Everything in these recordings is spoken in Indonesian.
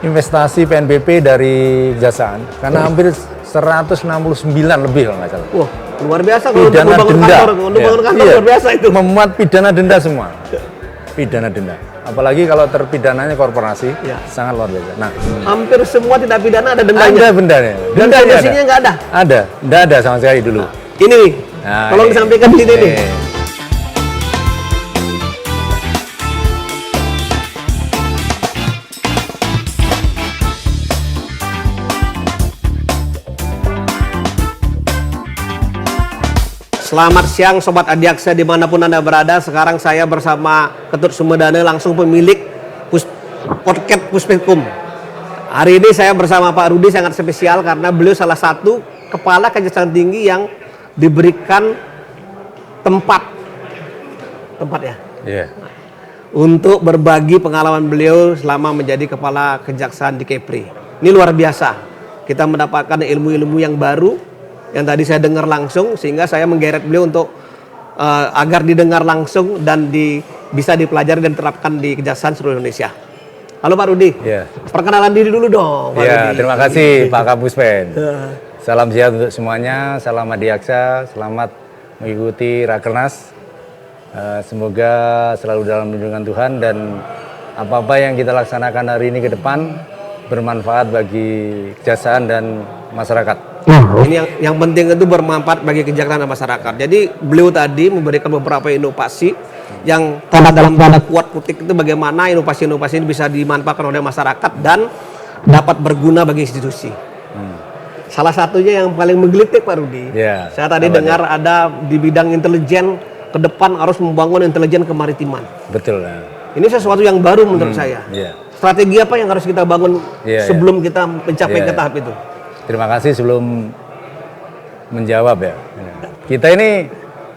investasi PNBP dari Kejaksaan karena hampir 169 lebih kalau nggak salah. Wah, luar biasa kalau untuk Pidana membangun denda. kantor, untuk membangun kantor Iya. luar biasa itu. Memuat pidana denda semua. Pidana denda. Apalagi kalau terpidananya korporasi, Ya. sangat luar biasa. Nah, Hampir semua tindak pidana ada dendanya. ada bendanya. Dan Dendanya sanksinya nggak ada. Ada, nggak ada sama sekali dulu. Ini nih, Nah, tolong ini. disampaikan di sini nih. Selamat siang Sobat Adiaksa dimanapun Anda berada. Sekarang saya bersama Ketut Sumedana, langsung pemilik Podcast Puspekum. Hari ini saya bersama Pak Rudi sangat spesial karena beliau salah satu kepala Kejaksaan Tinggi yang diberikan tempat ya Iya. untuk berbagi pengalaman beliau selama menjadi kepala Kejaksaan di Kepri. Ini luar biasa. Kita mendapatkan ilmu-ilmu yang baru yang tadi saya dengar langsung, sehingga saya menggeret beliau untuk agar didengar langsung dan bisa dipelajari dan diterapkan di Kejaksaan seluruh Indonesia. Halo Pak Rudi, Iya. perkenalan diri dulu dong Pak Iya, Rudi. terima kasih Pak Kapuspen. Salam sehat untuk semuanya, salam Adiaksa, selamat mengikuti Rakernas. Semoga selalu dalam lindungan Tuhan dan apa-apa yang kita laksanakan hari ini ke depan bermanfaat bagi Kejaksaan dan masyarakat. Ini yang penting itu bermanfaat bagi kejaksaan dan masyarakat. Jadi beliau tadi memberikan beberapa inovasi yang dalam tanda kuat kutip itu bagaimana inovasi-inovasi ini bisa dimanfaatkan oleh masyarakat dan dapat berguna bagi institusi. Salah satunya yang paling menggelitik Pak Rudi. Ya, Saya tadi dengar ada di bidang intelijen ke depan harus membangun intelijen kemaritiman. Betul. Ini sesuatu yang baru menurut saya. Iya. Strategi apa yang harus kita bangun sebelum kita mencapai ke tahap itu? Terima kasih sebelum menjawab ya. Kita ini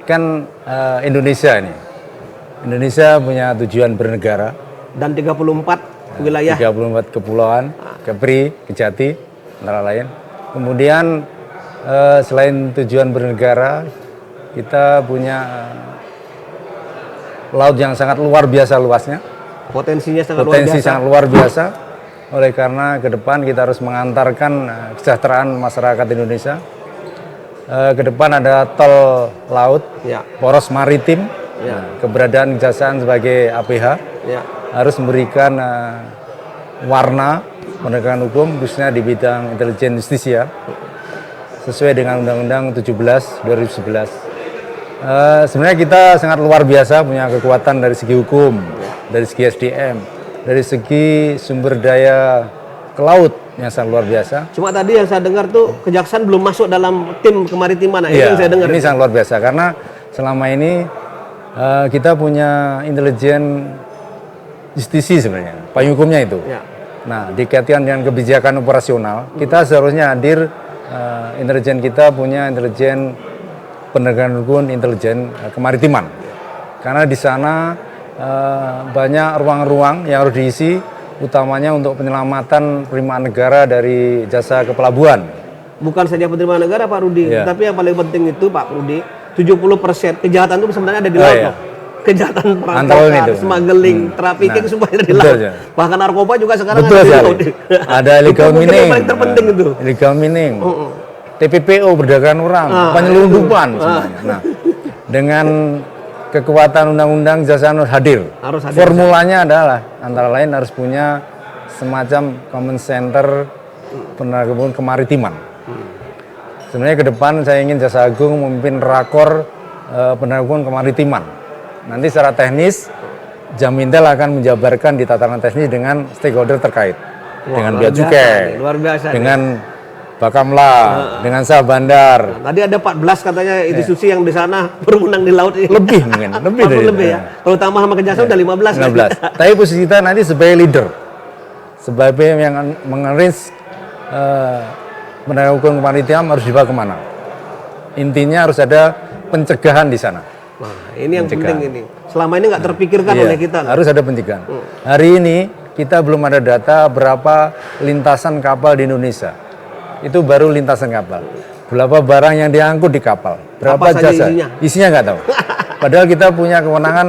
kan Indonesia ini. Indonesia punya tujuan bernegara. Dan 34 wilayah. 34 kepulauan, Kepri, Kejati, antara lain. Kemudian selain tujuan bernegara, kita punya laut yang sangat luar biasa luasnya. Potensinya sangat Potensi luar biasa. sangat luar biasa. Oleh karena ke depan kita harus mengantarkan kesejahteraan masyarakat Indonesia. Ke depan ada tol laut, Ya. poros maritim, Ya. keberadaan Kejaksaan sebagai APH Ya. harus memberikan warna penegakan hukum khususnya di bidang intelijen justisia sesuai dengan Undang-Undang 17 2011. Sebenarnya kita sangat luar biasa punya kekuatan dari segi hukum, dari segi SDM, dari segi sumber daya ke laut yang sangat luar biasa. Cuma tadi yang saya dengar tuh kejaksaan belum masuk dalam tim kemaritiman. Nah, ini yang saya dengar. Ini sangat luar biasa karena selama ini kita punya intelijen justisi sebenarnya, payung hukumnya itu. Ya. Nah, dikaitkan dengan kebijakan operasional, kita seharusnya hadir intelijen kita punya intelijen penegakan hukum, intelijen kemaritiman. Karena di sana banyak ruang-ruang yang harus diisi, utamanya untuk penyelamatan penerimaan negara dari jasa kepelabuhan. Bukan saja penerimaan negara Pak Rudi, Ya. tapi yang paling penting itu Pak Rudi, 70% kejahatan itu sebenarnya ada di laut iya. loh. Kejahatan Antara perampokan, itu. smuggling, trafficking Nah, semua ada di betul, laut. ya. Bahkan narkoba juga sekarang Betul ada di sekali. laut. Ada illegal Itu mungkin mining. yang paling terpenting itu. Illegal mining. TPPO perdagangan orang, penyelundupan semuanya. Nah, dengan kekuatan undang-undang Kejaksaan harus hadir. Harus hadir. Formulanya adalah antara lain harus punya semacam common center penegakan hukum kemaritiman. Sebenarnya ke depan saya ingin Jaksa Agung memimpin rakor penegakan hukum kemaritiman. Nanti secara teknis Jamintel akan menjabarkan di tataran teknis dengan stakeholder terkait. Wah, Dengan luar Bea Cukai, biasa, luar biasa. dengan Bakamla, dengan Sah Bandar. Tadi ada 14 katanya institusi yang di sana berwenang di laut ini. Lebih mungkin, lebih dari itu. lebih ya. Kalau tambah sama kejaksaan udah 15. 19. Tapi posisi kita nanti sebagai leader, sebagai yang mengeris penegakan hukum kemaritiman harus dibawa kemana. Intinya harus ada pencegahan di sana. Nah, ini yang Pencegahan. penting ini. Selama ini nggak terpikirkan Iya, oleh kita. harus ada pencegahan. Hari ini kita belum ada data berapa lintasan kapal di Indonesia. Itu baru lintasan kapal. Berapa barang yang diangkut di kapal? Berapa Apa saja jasa? isinya? Isinya nggak tahu. Padahal kita punya kewenangan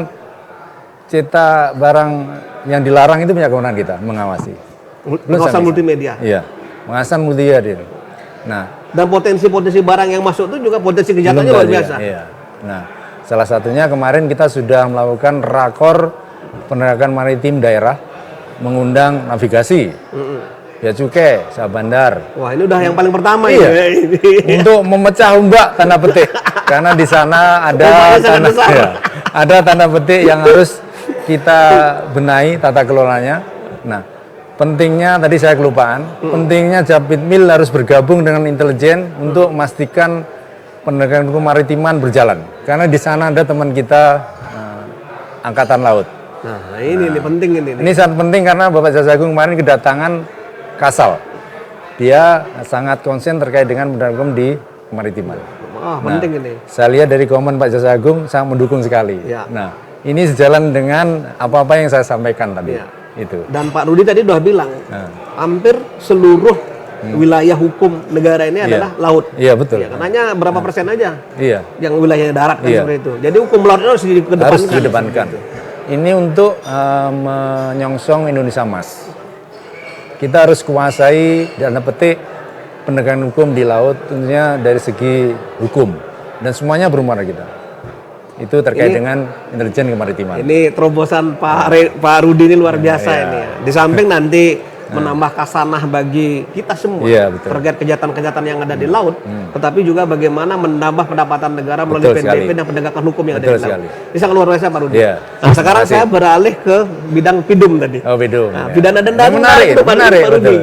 cetak barang yang dilarang itu punya kewenangan kita mengawasi. Pengawasan multimedia. Iya, pengawasan multimedia. Nah, Dan potensi-potensi barang yang masuk itu juga potensi kejahatannya belum luar tadi, biasa. Iya. Nah, salah satunya kemarin kita sudah melakukan rakor penegakan maritim daerah, mengundang navigasi, bea cukai, Syah Bandar, Wah, ini udah yang paling pertama Iya. ini. untuk memecah ombak tanda petik, karena di sana ada Ombaknya sangat tanda, besar. iya, ada tanda petik yang harus kita benahi tata kelolanya. Nah, pentingnya tadi saya kelupaan, pentingnya Japitmil harus bergabung dengan intelijen untuk memastikan penegakan hukum maritiman berjalan, karena di sana ada teman kita angkatan laut. Nah, ini penting ini. Ini sangat penting karena Bapak Jaksa Agung kemarin kedatangan Kasal. Dia sangat konsen terkait dengan penegakan hukum di kemaritiman. Wah, penting ini. Saya lihat dari komen Pak Jaksa Agung sangat mendukung sekali. Ya. Nah, ini sejalan dengan apa-apa yang saya sampaikan tadi. Ya. Itu. Dan Pak Rudi tadi udah bilang, Nah. hampir seluruh wilayah hukum negara ini adalah laut. Iya, betul. Ya, hanya berapa persen aja Iya, yang wilayah darat kan Iya. seperti itu. Jadi hukum laut itu harus dikedepankan. harus dikedepankan. Ini untuk menyongsong Indonesia Emas. Kita harus kuasai dan petik penegakan hukum di laut, tentunya dari segi hukum dan semuanya berumuran kita. Itu terkait dengan intelijen kemaritiman. Ini terobosan Pak Rudi ini luar biasa Iya. ini ya. Di samping nanti menambah kasanah bagi kita semua Iya, betul. terkait kejahatan-kejahatan yang ada di laut, tetapi juga bagaimana menambah pendapatan negara melalui Betul PNBP sekali. dan penegakan hukum yang ada Betul di laut. sekali. Ini sangat luar biasa Pak Rudi. Iya. Nah, sekarang Terima kasih. saya beralih ke bidang pidum tadi. Oh, bidung. Nah, Ya. pidana denda itu Menarik, itu, Pak menarik, Rudi. betul.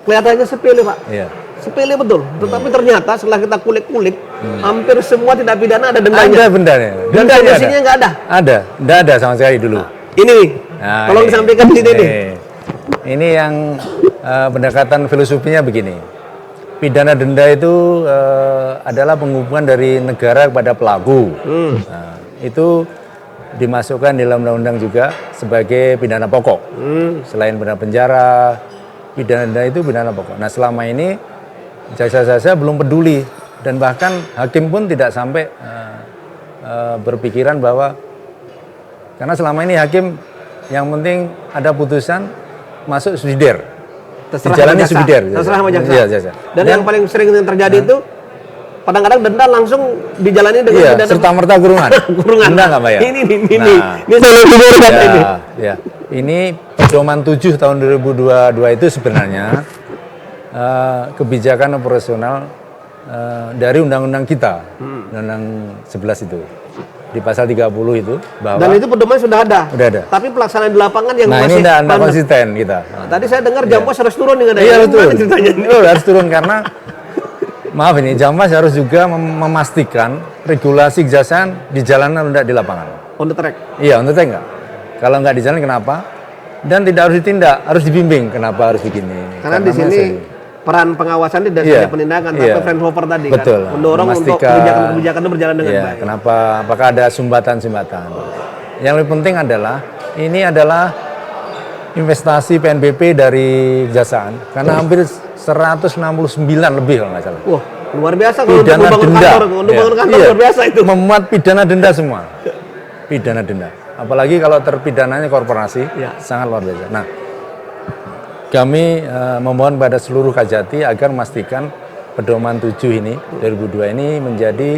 Kelihatannya sepele Pak. Iya. Sepele betul. Tetapi ternyata setelah kita kulik-kulik, hampir semua tindak pidana ada dendanya. Ada bendanya. Dan Dendanya komisinya nggak ada. Ada. Nggak ada sama sekali dulu. Ini, Nah, tolong ini. disampaikan di sini nih. Ini yang pendekatan filosofinya begini. Pidana denda itu adalah penghubungan dari negara kepada pelaku. Nah, itu dimasukkan dalam undang-undang juga sebagai pidana pokok. Selain pidana penjara, pidana denda itu pidana pokok. Nah, selama ini jaksa-jaksa belum peduli dan bahkan hakim pun tidak sampai berpikiran bahwa karena selama ini hakim yang penting ada putusan masuk subsidiar. Dijalani subsidiar. Terserah sama jaksa. Iya, jaksa. Dan yang paling sering yang terjadi itu kadang-kadang denda langsung dijalani dengan Iya, pidana serta merta kurungan. kurungan. Denda nggak bayar. Ini Nah, saya lihat dulu data ini. ya. Ini pedoman 7 tahun 2022 itu sebenarnya kebijakan operasional dari undang-undang kita, undang-undang 11 itu. Di pasal 30 itu bahwa Dan itu pedoman sudah ada. Udah ada. Tapi pelaksanaan di lapangan yang nah masih ini tidak bandel. konsisten kita. Nah, tadi saya dengar Jampas harus turun dengan Iya betul. Gimana ceritanya ini? Harus turun karena maaf ini Jampas harus juga memastikan regulasi kejaksaan di jalanan tidak di lapangan. On the track. Iya, untuk enggak. Kalau nggak di jalan kenapa? Dan tidak harus ditindak, harus dibimbing kenapa harus begini. Karena di sini peran pengawasan tidak Iya, saja penindakan, iya. tapi Fraunhofer tadi Betul, kan mendorong untuk memastikan, kebijakan-kebijakan itu berjalan dengan iya, baik. kenapa? Apakah ada sumbatan-sumbatan? Yang lebih penting adalah ini adalah investasi PNBP dari kejaksaan karena hampir 169 lebih kalau nggak salah. Wah, luar biasa kalau untuk Pidana membangun denda. kantor, untuk membangun kantor Iya. luar biasa itu. Memuat pidana denda semua. Pidana denda. Apalagi kalau terpidananya korporasi, Ya. sangat luar biasa. Nah, kami memohon pada seluruh Kajati agar memastikan pedoman 7 ini 2002 ini menjadi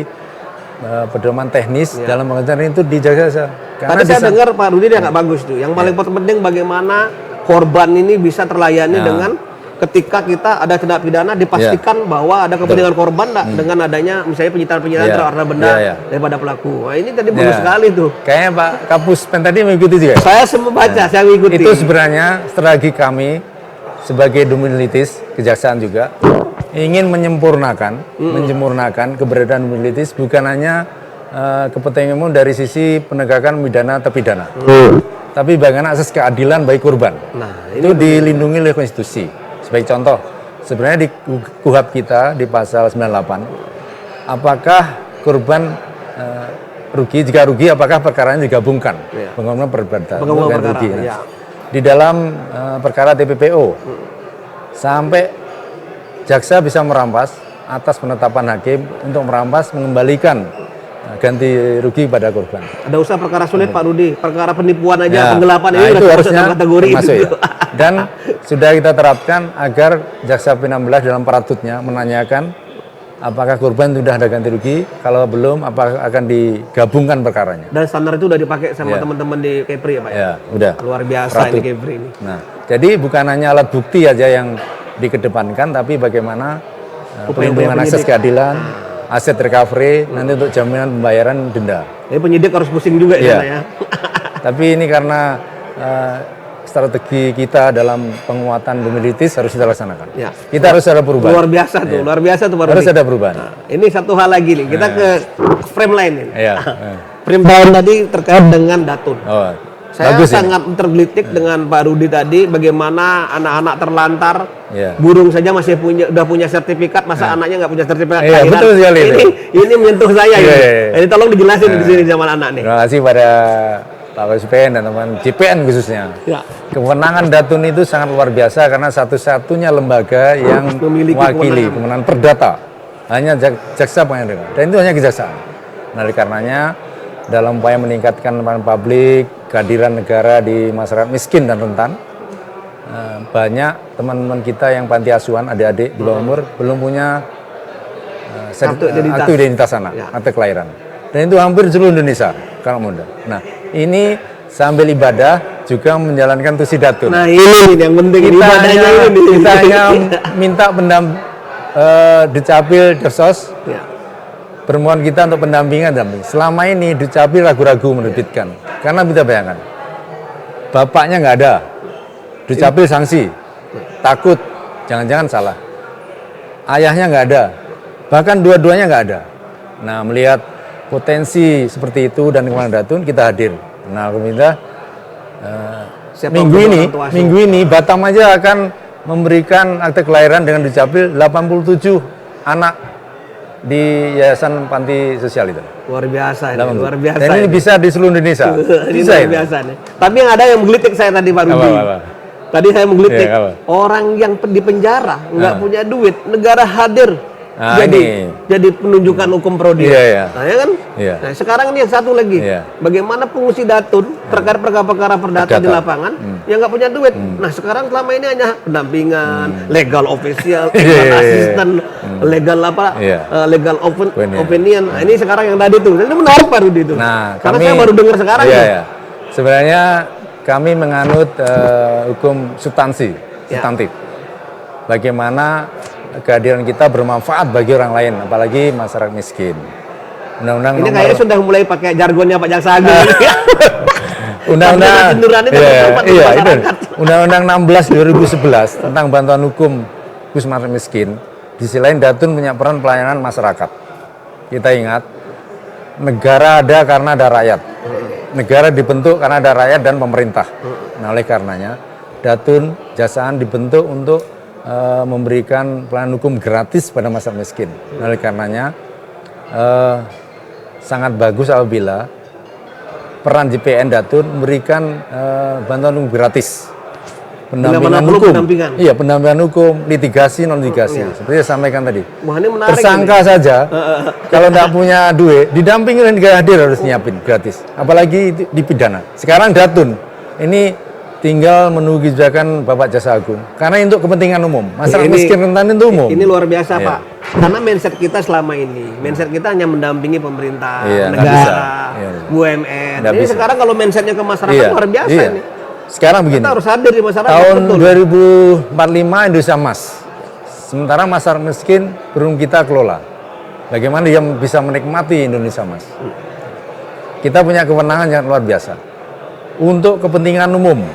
pedoman teknis dalam pengertian itu di jaksa. Tadi saya dengar Pak Rudi dia nggak bagus tuh. Yang paling penting bagaimana korban ini bisa terlayani dengan ketika kita ada tindak pidana dipastikan bahwa ada kepentingan korban dengan adanya misalnya penyitaan terhadap benda daripada pelaku. Nah, ini tadi bagus sekali tuh. Kayaknya Pak Kapus Pen tadi mengikuti juga. Saya semua baca, saya mengikuti. Itu sebenarnya strategi kami sebagai Dumilitis kejaksaan juga ingin menyempurnakan keberadaan Dumilitis bukan hanya kepentingan umum dari sisi penegakan pidana terpidana, tapi bagaimana akses keadilan bagi korban. Nah, itu dilindungi oleh konstitusi. Sebagai contoh, sebenarnya di KUHP kita di pasal 98, apakah korban rugi, jika rugi apakah perkaranya digabungkan? Penggabungan perbuatan rugi. Ya. Di dalam perkara TPPO sampai jaksa bisa merampas atas penetapan hakim untuk merampas mengembalikan ganti rugi pada korban. Ada usaha perkara sulit Pak Rudi, perkara penipuan aja, penggelapan nah ini itu udah harusnya kategori masuk itu. ya. Dan sudah kita terapkan agar jaksa P16 dalam peratutnya menanyakan apakah korban sudah ada ganti rugi, kalau belum apakah akan digabungkan perkaranya. Dan standar itu udah dipakai sama teman-teman di Kepri ya Pak? Ya, udah. Luar biasa Peratut. ini Kepri ini. Nah, jadi bukan hanya alat bukti aja yang dikedepankan, tapi bagaimana pelindungan akses keadilan, aset recovery, nanti untuk jaminan pembayaran denda. Jadi penyidik harus pusing juga Iya. ya. Tapi ini karena strategi kita dalam penguatan humanities harus kita laksanakan. Ya. Kita harus ada perubahan. Luar biasa tuh, luar biasa tuh Pak Harus Rudi. ada perubahan. Nah, ini satu hal lagi nih, kita ke frame lain ini. Iya. Frame lain tadi terkait dengan Datun. Oh, Saya bagus ini. sangat tergelitik dengan Pak Rudi tadi bagaimana anak-anak terlantar, Iya. burung saja masih udah punya sertifikat, masa anaknya nggak punya sertifikat? Iya, kelahiran? betul sekali itu. Ini menyentuh saya Iya, ini. iya, iya. Jadi tolong dijelasin di sini sama anak nih. Terima kasih pada Pak WSPN dan teman JPN khususnya. Ya. Kewenangan Datun itu sangat luar biasa karena satu-satunya lembaga yang Memiliki mewakili kewenangan perdata. Hanya jaksa pengadilan. Dan itu hanya kejaksaan. Nah, oleh karenanya dalam upaya meningkatkan pelayanan publik, kehadiran negara di masyarakat miskin dan rentan, banyak teman-teman kita yang panti asuhan, adik-adik di bawah umur belum punya aktu identitas anak, akte kelahiran. Dan itu hampir seluruh Indonesia, kalau muda. Nah, ini sambil ibadah juga menjalankan tusi Datun. Nah ini yang penting, Kita hanya minta Dukcapil Depsos permohonan kita untuk pendampingan. Selama ini Dukcapil ragu-ragu menerbitkan, karena kita bayangkan bapaknya nggak ada, Dukcapil sanksi, takut jangan-jangan salah, ayahnya nggak ada, bahkan dua-duanya nggak ada. Nah, melihat potensi seperti itu dan kewenangan Datun, kita hadir. Nah, pemerintah minggu ini Batam aja akan memberikan akte kelahiran dengan Dukcapil 87 anak di Yayasan Panti Sosial itu. Luar biasa ini, luar biasa. Dan ini bisa di seluruh Indonesia. Ini luar biasa nih. Tapi yang ada yang menggelitik saya tadi Pak Rudi. Tadi saya menggelitik, orang yang di penjara nggak punya duit, negara hadir. Jadi penunjukan hukum pro dia. Nah, ya kan? Nah, sekarang ini yang satu lagi. Bagaimana pengungsi Datun terkait perkara-perkara perdata di lapangan yang nggak punya duit. Nah, sekarang selama ini hanya pendampingan, legal official, legal assistant, legal legal opinion. Nah, ini sekarang yang tadi tuh. Ini menarik Pak Rudi itu. Nah, karena saya baru dengar sekarang. Sebenarnya kami menganut hukum substantif. Bagaimana kehadiran kita bermanfaat bagi orang lain, apalagi masyarakat miskin. Undang-undang ini kayaknya sudah mulai pakai jargonnya Pak Jaksa Agung. Undang-Undang 16 2011 tentang bantuan hukum khusus masyarakat miskin. Di sisi lain Datun punya peran pelayanan masyarakat. Kita ingat, negara ada karena ada rakyat. Negara dibentuk karena ada rakyat dan pemerintah. Nah, oleh karenanya Datun jasaan dibentuk untuk memberikan pelayanan hukum gratis pada masyarakat miskin. Nah, oleh karenanya sangat bagus apabila peran JPN Datun memberikan bantuan hukum gratis, pendampingan hukum, pendampingan hukum, litigasi non litigasi. Seperti saya sampaikan tadi. Wah, ini menarik tersangka ini. Saja kalau tidak punya duit, didampingi dan negara hadir harus nyiapin gratis. Apalagi di pidana. Sekarang Datun ini tinggal menunggu kebijakan Bapak Jaksa Agung. Karena untuk kepentingan umum, masyarakat miskin rentan itu umum. Ini luar biasa Pak. Karena mindset kita selama ini, mindset kita hanya mendampingi pemerintah, negara, BUMN. Ini sekarang kalau mindsetnya ke masyarakat luar biasa ini. Sekarang begini. Kita harus hadir di masyarakat. Tahun 2045 Indonesia emas. Sementara masyarakat miskin belum kita kelola. Bagaimana dia bisa menikmati Indonesia emas? Kita punya kewenangan yang luar biasa. Untuk kepentingan umum,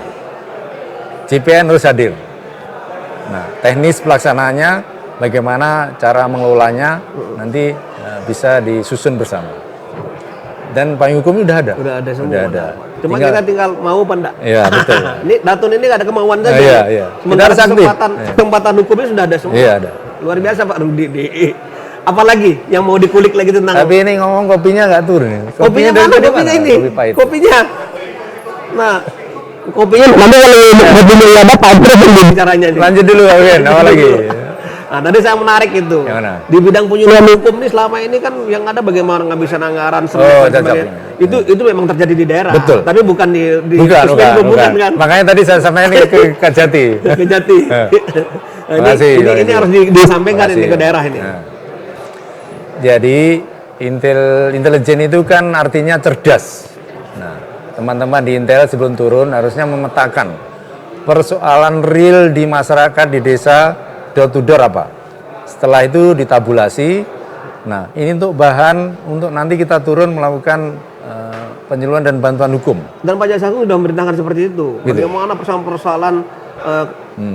JPN harus hadir. Nah, teknis pelaksanaannya, bagaimana cara mengelolanya, nanti bisa disusun bersama. Dan payung hukumnya udah ada. Udah ada semua. Udah ada. Cuma kita tinggal mau apa enggak? Iya, betul. Ini Datun ini nggak ada kemauan saja. Iya. Sementara kesempatan hukumnya sudah ada semua. Iya, ada. Luar biasa Pak Rudi. Apalagi yang mau dikulik lagi tentang. Tapi ini ngomong kopinya nggak turun. Kopinya mana? Kopinya ini. Kopi pahit. Kopinya. Nah, kopinya nanti kalau kopinya nggak ada pahit terus caranya. Lanjut dulu Pak Ben, apa lagi? Nah, tadi saya menarik itu. Yang mana? Di bidang penyuluhan hukum ini selama ini kan yang ada bagaimana ngabisin anggaran Oh, dan cocok. sebagainya. Itu memang terjadi di daerah. Betul. Tapi bukan di Bukan. kan. Makanya tadi saya sampaikan ke Kajati. Kejati. Nah, Makasih, ini makasih. harus disampaikan ini Makasih. ke daerah ini. Nah. Jadi intelijen itu kan artinya cerdas. Nah, teman-teman di Intel sebelum turun harusnya memetakan persoalan real di masyarakat di desa door to door apa. Setelah itu ditabulasi. Nah, ini untuk bahan untuk nanti kita turun melakukan penyuluhan dan bantuan hukum. Dan Pak Jaksagung sudah memberitakan seperti itu. Gitu. Bagaimana persoalan-persoalan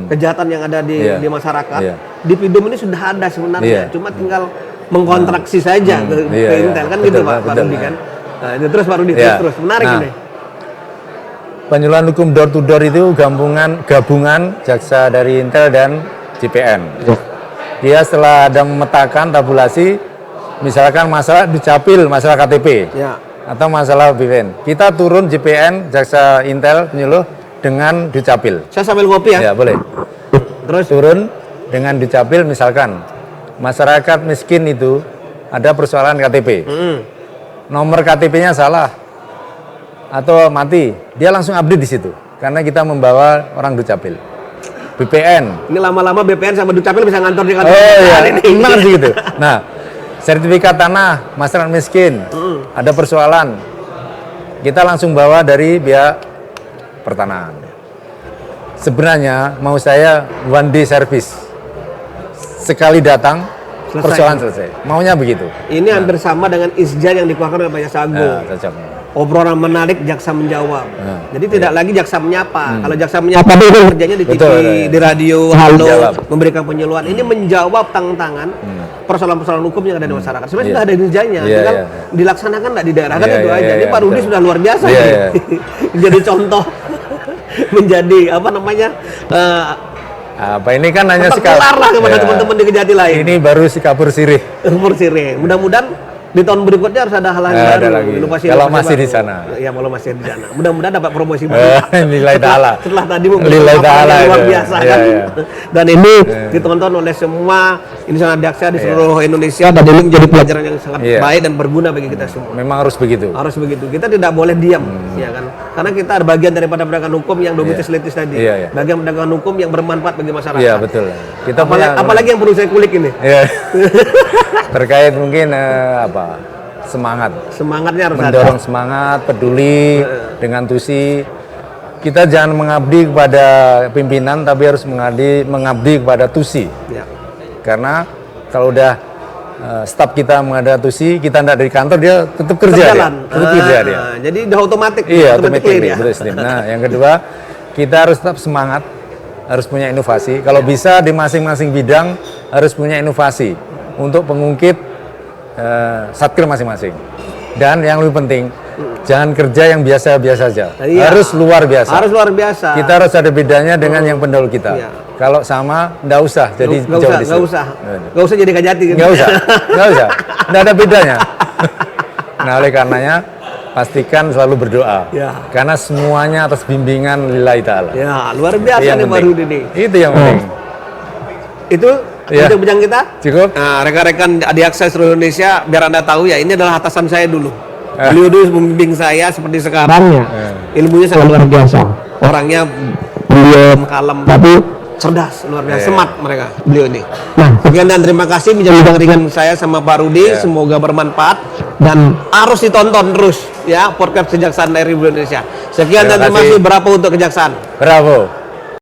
kejahatan yang ada di masyarakat. Iya. Di Pidum ini sudah ada sebenarnya. Iya. Cuma tinggal mengkontraksi saja ke Iya. Intel kan Betul, gitu Pak betul. Rudi kan. Nah, itu terus Pak Rudi Iya. terus. Menarik Nah, ini. Penyuluhan hukum door to door itu gabungan jaksa dari Intel dan JPN. Dia setelah ada memetakan tabulasi, misalkan masalah dicapil, masalah KTP, Ya. atau masalah BPN. Kita turun JPN, jaksa Intel penyuluh dengan dicapil. Saya sambil ngopi ya. Ya boleh. Terus Turun dengan dicapil, misalkan masyarakat miskin itu ada persoalan KTP, nomor KTP-nya salah atau mati, dia langsung update di situ karena kita membawa orang dukcapil. BPN. ini lama-lama BPN sama Dukcapil bisa ngantor di kantor. Oh iya, ini. memang sih gitu. Nah, sertifikat tanah masyarakat miskin, ada persoalan, kita langsung bawa dari pihak pertanahan. Sebenarnya mau saya one day service, sekali datang Selesai. persoalan selesai. Maunya begitu. Ini hampir sama dengan isja yang dikeluarkan oleh Pak Jaksagung. Nah, cocok. Obrolan menarik, jaksa menjawab. Nah, Jadi tidak lagi jaksa menyapa. Kalau jaksa menyapa itu kerjanya di TV, Betul, betul. di radio, halo, Menjawab. memberikan penyuluhan. Ini menjawab tangan-tangan persoalan-persoalan hukum yang ada di masyarakat. Sebenarnya Iya. sudah ada isjanya, Iya, tinggal iya. dilaksanakan nggak di daerah kan Iya, itu iya, aja. iya, Ini Pak Rudi betul. sudah luar biasa Iya, nih. iya. Jadi contoh, menjadi apa namanya? Apa ini kan hanya Tertular lah kepada Ya. teman-teman di Kejati lain. Ini baru si kapur sirih. Persire. Mudah-mudahan di tahun berikutnya harus ada hal yang Ada baru. lagi. Inovasi Kalau baru. masih di sana. Ya, kalau masih di sana. Mudah-mudahan dapat promosi baru. Nilai ta'ala. Setelah tadi memberikan Nilai paparan ta'ala yang luar itu. biasa Iya, kan. iya. Dan ini ditonton oleh semua insan jaksa di seluruh Indonesia dan ini menjadi pelajaran yang sangat Iya. baik dan berguna bagi kita semua. Memang harus begitu. Harus begitu. Kita tidak boleh diam, ya kan? Karena kita ada bagian daripada penegakan hukum yang domitis-litis tadi. Iya, iya. Bagian penegakan hukum yang bermanfaat bagi masyarakat. Iya, betul. Kita Apalagi yang perlu saya kulik ini. Ya. Terkait mungkin semangat, Semangatnya harus ada. mendorong semangat, peduli dengan tusi. Kita jangan mengabdi kepada pimpinan, tapi harus mengabdi kepada tusi. Ya. Karena kalau udah staf kita menghadap tusi, kita tidak dari kantor, dia tetap kerja dia. Berjalan. Tetap kerja dia. Jadi udah otomatis. Iya, automatically otomatis. ya. Betul, Slim. Nah, yang kedua, kita harus tetap semangat, harus punya inovasi. Kalau bisa di masing-masing bidang harus punya inovasi untuk pengungkit satker masing-masing. Dan yang lebih penting, jangan kerja yang biasa-biasa saja. Iya. Harus luar biasa. Harus luar biasa. Kita harus ada bedanya dengan yang pendahulu kita. Iya. Kalau sama, nggak usah. Jadi nggak jauh usah, di nggak situ. usah, Nggak ada. nggak usah jadi Kajati gitu. Nggak usah, nggak usah. Nggak ada bedanya. Nah, oleh karenanya pastikan selalu berdoa. Ya. Karena semuanya atas bimbingan lillahi ta'ala. Ya, luar biasa Itu yang nih penting. baru ini. Itu yang penting. Itu Ya. bincang kita. Cukup? Nah, rekan-rekan di Akses seluruh Indonesia, biar Anda tahu ya, ini adalah atasan saya dulu. Beliau dulu membimbing saya seperti sekarang ya. Ilmunya sangat luar biasa. Orangnya beliau kalem, tapi cerdas, luar biasa, smart mereka, beliau ini. Nah, sekian dan terima kasih bincang-bincang ringan saya sama Pak Rudi. Semoga bermanfaat dan harus ditonton terus ya podcast Kejaksaan dari Indonesia. Sekian dan terima kasih. Berapa untuk Kejaksaan? Bravo.